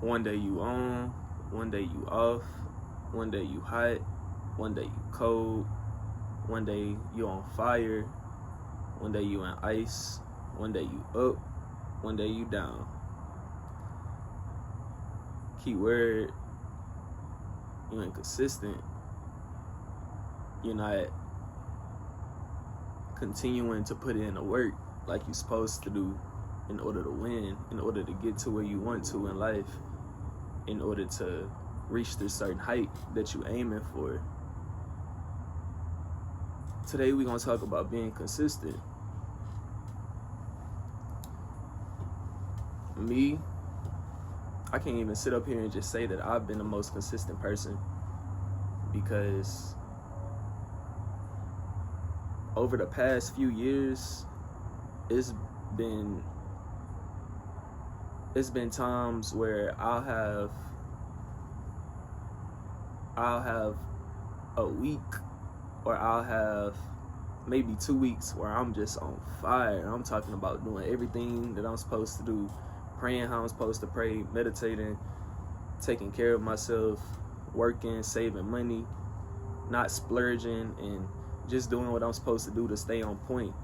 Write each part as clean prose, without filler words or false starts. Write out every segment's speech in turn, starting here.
One day you on, one day you off, one day you hot, one day you cold, one day you on fire, one day you in ice, one day you up, one day you down. Key word, you inconsistent. You're not continuing to put in the work like you're supposed to do in order to win, in order to get to where you want to in life, in order to reach this certain height that you're aiming for. Today we're going to talk about being consistent. Me, I can't even sit up here and just say that I've been the most consistent person, because over the past few years, it's been times where I'll have a week, or I'll have maybe 2 weeks where I'm just on fire. I'm talking about doing everything that I'm supposed to do, praying how I'm supposed to pray, meditating, taking care of myself, working, saving money, not splurging, and just doing what I'm supposed to do to stay on point.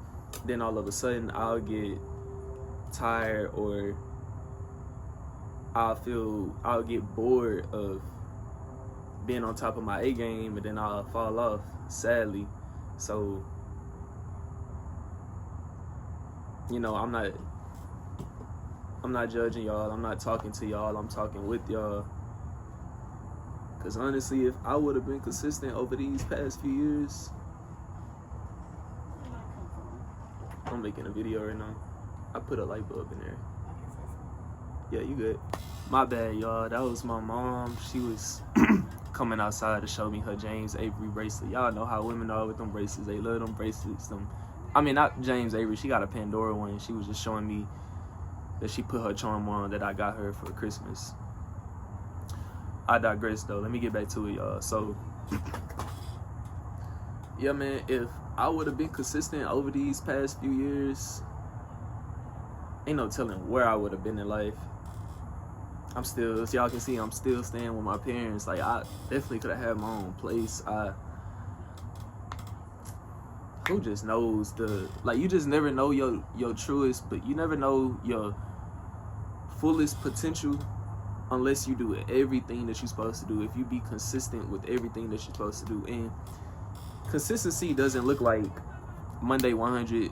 Then all of a sudden I'll get tired, or I'll get bored of being on top of my A game, and then I'll fall off, sadly. So, I'm not judging y'all. I'm not talking to y'all. I'm talking with y'all. Because honestly, if I would have been consistent over these past few years, I'm making a video right now. I put a light bulb in there. Yeah, you good. My bad, y'all. That was my mom. She was coming outside to show me her James Avery bracelet. Y'all know how women are with them bracelets. They love them bracelets. Not James Avery. She got a Pandora one. She was just showing me that she put her charm on that I got her for Christmas. I digress, though. Let me get back to it, y'all. So, yeah, man, if I would have been consistent over these past few years, ain't no telling where I would have been in life. I'm still, as y'all can see, I'm still staying with my parents. Like, I definitely could have had my own place. Who just knows you just never know your truest, but you never know your fullest potential unless you do everything that you're supposed to do. If you be consistent with everything that you're supposed to do. And consistency doesn't look like Monday 100%,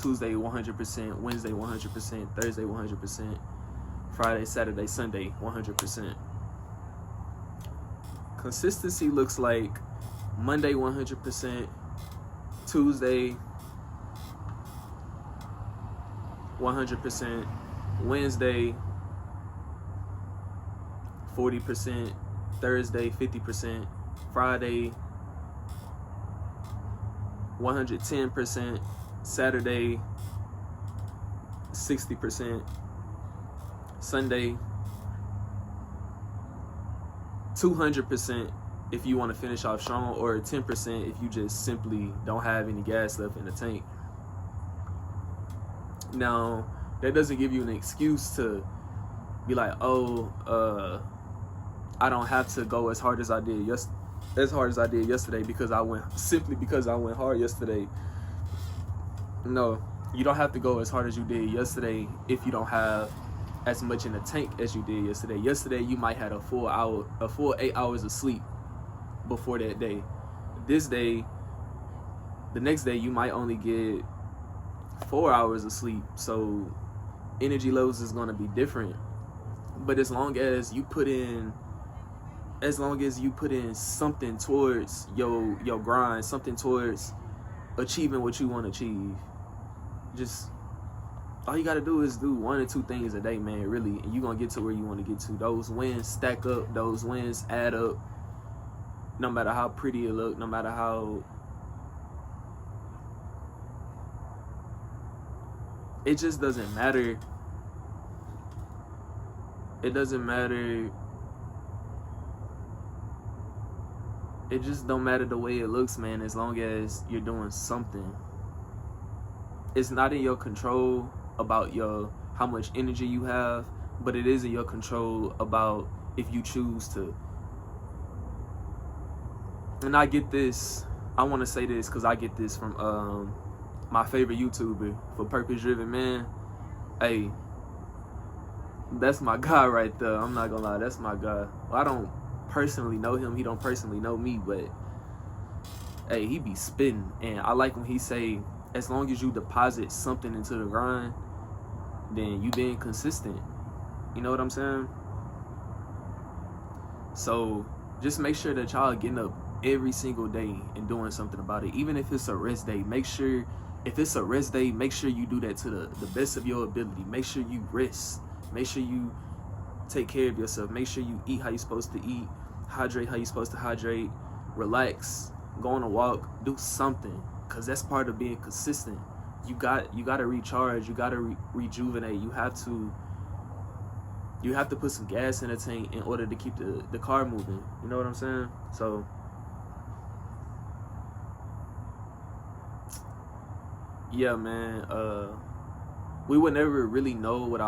Tuesday 100%, Wednesday 100%, Thursday 100%, Friday, Saturday, Sunday 100%. Consistency looks like Monday 100%, Tuesday 100%, Wednesday 40%, Thursday 50%, Friday 110%, Saturday 60%, Sunday 200% if you want to finish off strong, or 10% if you just simply don't have any gas left in the tank. Now, that doesn't give you an excuse to be like, I don't have to go as hard as I did yesterday because I went hard yesterday. No, you don't have to go as hard as you did yesterday if you don't have as much in the tank as you did yesterday. Yesterday you might have a full 8 hours of sleep before that day. The next day you might only get 4 hours of sleep. So energy levels is going to be different. But as long as you put in something towards your grind, something towards achieving what you want to achieve, just all you got to do is do 1 or 2 things a day, man, really, and you're going to get to where you want to get to. Those wins stack up. Those wins add up. No matter how pretty it look, no matter how... It just doesn't matter. It doesn't matter. It just don't matter the way it looks, man, as long as you're doing something. It's not in your control about how much energy you have, but it is in your control about if you choose to. And I get this, I want to say this because I get this from my favorite YouTuber, For Purpose Driven Man. Hey, that's my guy right there. I'm not gonna lie, that's my guy. Well, I don't personally know him, he don't personally know me, but hey, he be spitting. And I like when he say, as long as you deposit something into the grind, then you being consistent. You know what I'm saying? So just make sure that y'all getting up every single day and doing something about it. Even if it's a rest day, make sure, if it's a rest day, make sure you do that to the best of your ability. Make sure you rest. Make sure you take care of yourself. Make sure you eat how you're supposed to eat, hydrate how you're supposed to hydrate, relax, go on a walk, do something, because that's part of being consistent. You got to recharge, you got to rejuvenate. You have to put some gas in the tank in order to keep the car moving. You know what I'm saying? So yeah, man, we would never really know what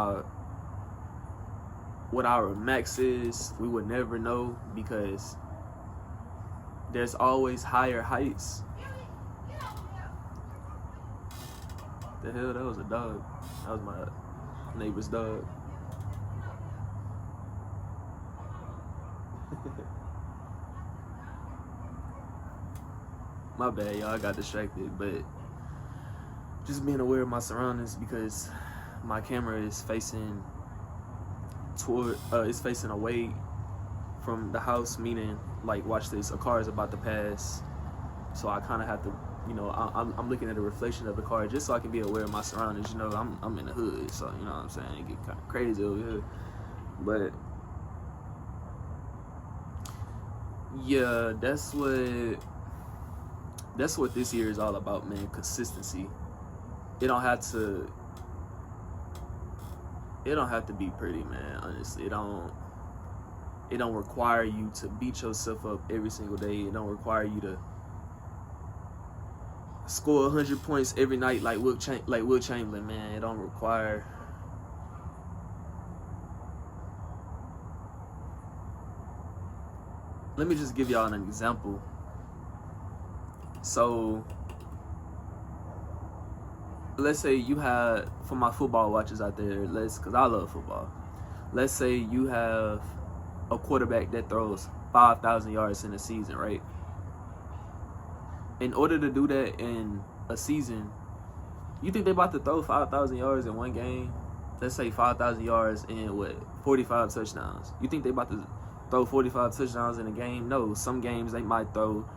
our max is. We would never know, because there's always higher heights. The hell, that was a dog. That was my neighbor's dog. My bad, y'all, I got distracted, but just being aware of my surroundings, because my camera is facing it's facing away from the house, meaning, like, watch this, a car is about to pass, so I kind of have to, you know, I'm looking at a reflection of the car just so I can be aware of my surroundings. You know, I'm in the hood, so you know what I'm saying, it get kind of crazy over here. But yeah, that's what this year is all about, man. Consistency. It don't have to be pretty, man. Honestly, it don't require you to beat yourself up every single day. It don't require you to score 100 points every night like Will Chamberlain, man. It don't require. Let me just give y'all an example. So let's say you had, for my football watchers out there, because I love football. Let's say you have a quarterback that throws 5,000 yards in a season, right? In order to do that in a season, you think they about to throw 5,000 yards in one game? Let's say 5,000 yards in 45 touchdowns. You think they about to throw 45 touchdowns in a game? No. Some games they might throw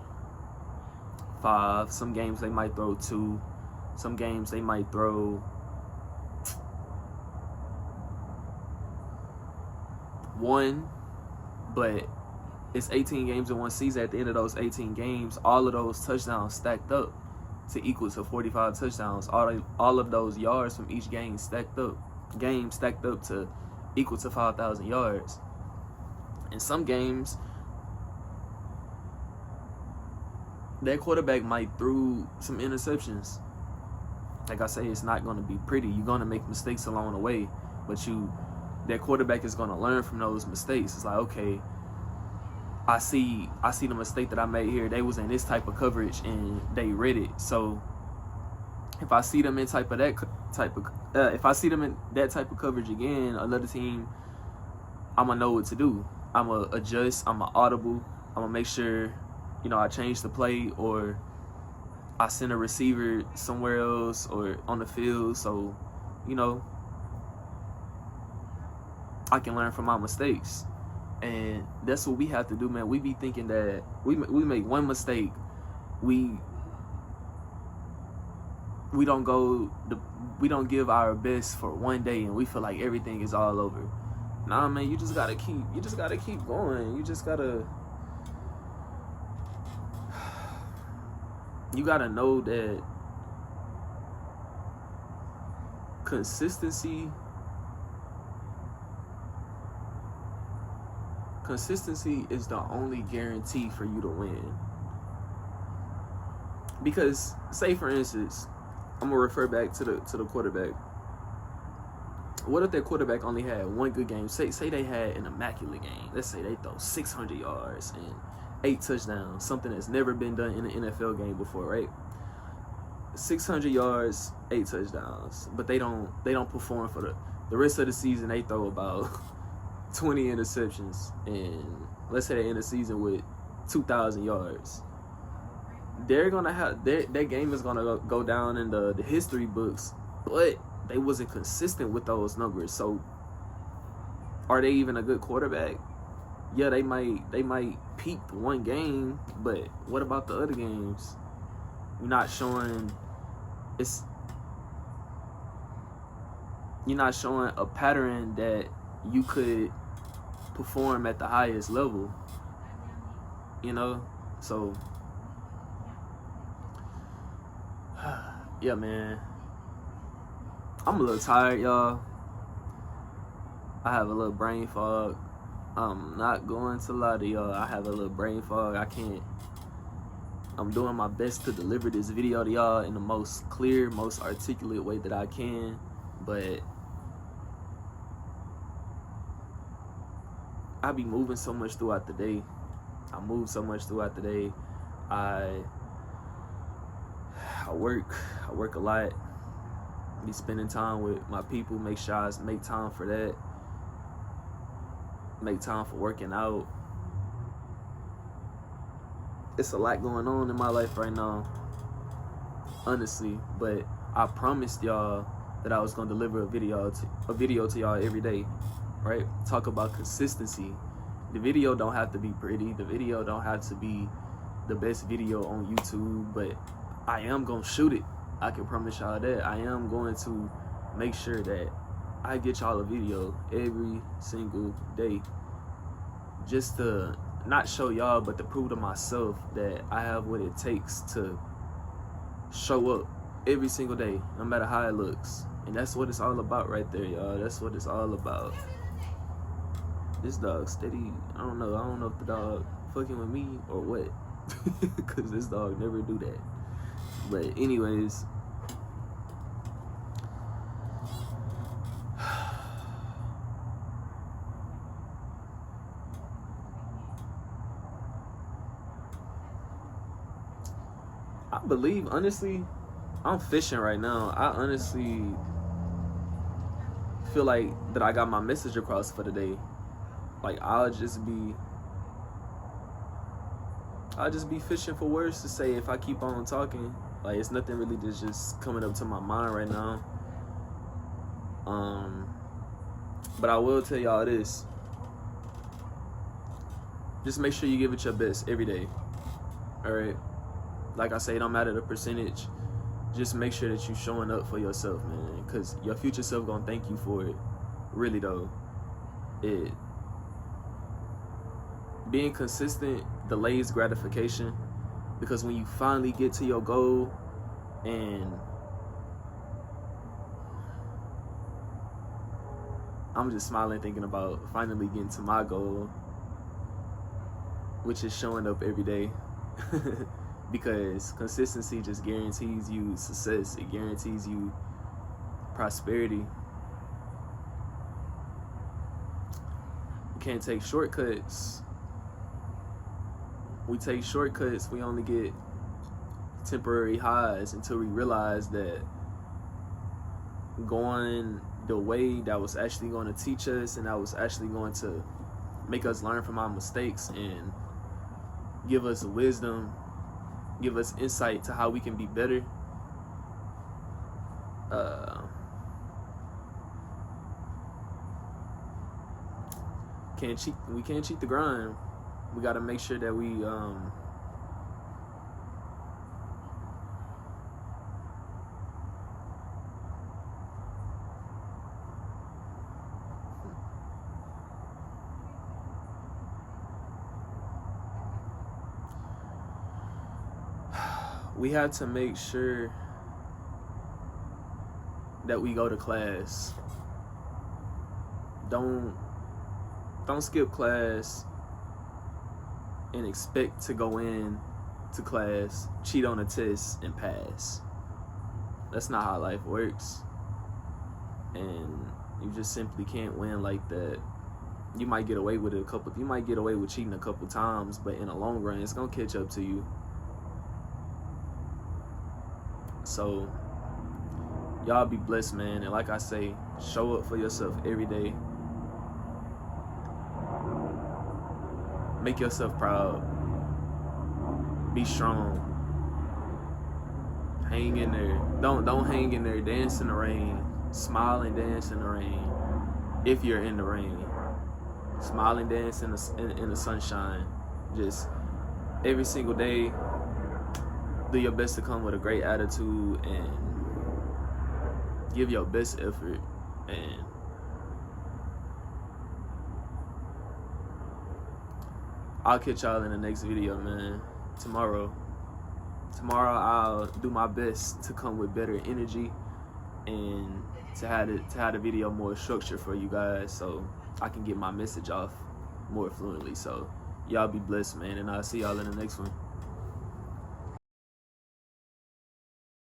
5. Some games they might throw 2. Some games they might throw 1. But it's 18 games in one season. At the end of those 18 games, all of those touchdowns stacked up to equal to 45 touchdowns. All of those yards from each game stacked up to equal to 5,000 yards. In some games, that quarterback might throw some interceptions. Like I say, it's not going to be pretty. You're going to make mistakes along the way, but that quarterback is going to learn from those mistakes. It's like, okay, I see the mistake that I made here. They was in this type of coverage and they read it. So if I see them in if I see them in that type of coverage again, another team, I'm gonna know what to do. I'm gonna adjust. I'm gonna audible. I'm gonna make sure, you know, I change the play, or I send a receiver somewhere else or on the field, so, you know, I can learn from my mistakes. And that's what we have to do, man. We be thinking that we make one mistake, we don't give our best for one day, and we feel like everything is all over. Nah, man, you just gotta keep going. You gotta know that consistency is the only guarantee for you to win. Because, say for instance, I'm gonna refer back to the quarterback. what if their quarterback only had one good game? Say they had an immaculate game. Let's say they throw 600 yards and 8 touchdowns, something that's never been done in an NFL game before, right? 600 yards, 8 touchdowns, but they don't perform for the rest of the season. They throw about 20 interceptions, and let's say they end the season with 2,000 yards. They're gonna have their game is gonna go down in the history books, but they wasn't consistent with those numbers. So are they even a good quarterback? Yeah, they might peak one game, but what about the other games? You're not showing a pattern that you could perform at the highest level, you know? So yeah, man, I'm a little tired, y'all. I have a little brain fog. I'm not going to lie to y'all. I have a little brain fog. I'm doing my best to deliver this video to y'all in the most clear, most articulate way that I can, but I be moving so much throughout the day. I move so much throughout the day. I work a lot. Be spending time with my people. Make sure I make time for that. Make time for working out. It's a lot going on in my life right now, honestly. But I promised y'all that I was gonna deliver a video to y'all every day, right? Talk about consistency. The video don't have to be pretty. The video don't have to be the best video on YouTube, but I am gonna shoot it. I can promise y'all that. I am going to make sure that I get y'all a video every single day, just to not show y'all, but to prove to myself that I have what it takes to show up every single day, no matter how it looks. And that's what it's all about right there, y'all. That's what it's all about. This dog steady. I don't know if the dog fucking with me or what, because this dog never do that. But anyways, I believe, honestly, I'm fishing right now. I honestly feel like that I got my message across for the day. Like, I'll just be fishing for words to say if I keep on talking. Like, it's nothing really that's just coming up to my mind right now. But I will tell y'all this. Just make sure you give it your best every day. Alright? Like I say, it don't matter the percentage. Just make sure that you showing up for yourself, man. Because your future self gonna thank you for it. Really, though. Being consistent delays gratification, because when you finally get to your goal, and I'm just smiling thinking about finally getting to my goal, which is showing up every day. Because consistency just guarantees you success. It guarantees you prosperity. You can't take shortcuts. We take shortcuts, we only get temporary highs until we realize that going the way that was actually going to teach us and that was actually going to make us learn from our mistakes and give us wisdom, give us insight to how we can be better. We can't cheat the grind. We got to make sure that we have to make sure that we go to class. Don't skip class and expect to go in to class, cheat on a test, and pass. That's not how life works. And You just simply can't win like that. You might get away with it you might get away with cheating a couple times, but in the long run, it's gonna catch up to you. So y'all be blessed, man. And like I say, show up for yourself every day. Make yourself proud. Be strong. Hang in there. Don't hang in there. Dance in the rain. Smile and dance in the rain. If you're in the rain, smile and dance in the sunshine. Just every single day, do your best to come with a great attitude and give your best effort. And I'll catch y'all in the next video, man. Tomorrow I'll do my best to come with better energy and to have the video more structured for you guys, so I can get my message off more fluently. So y'all be blessed, man, and I'll see y'all in the next one.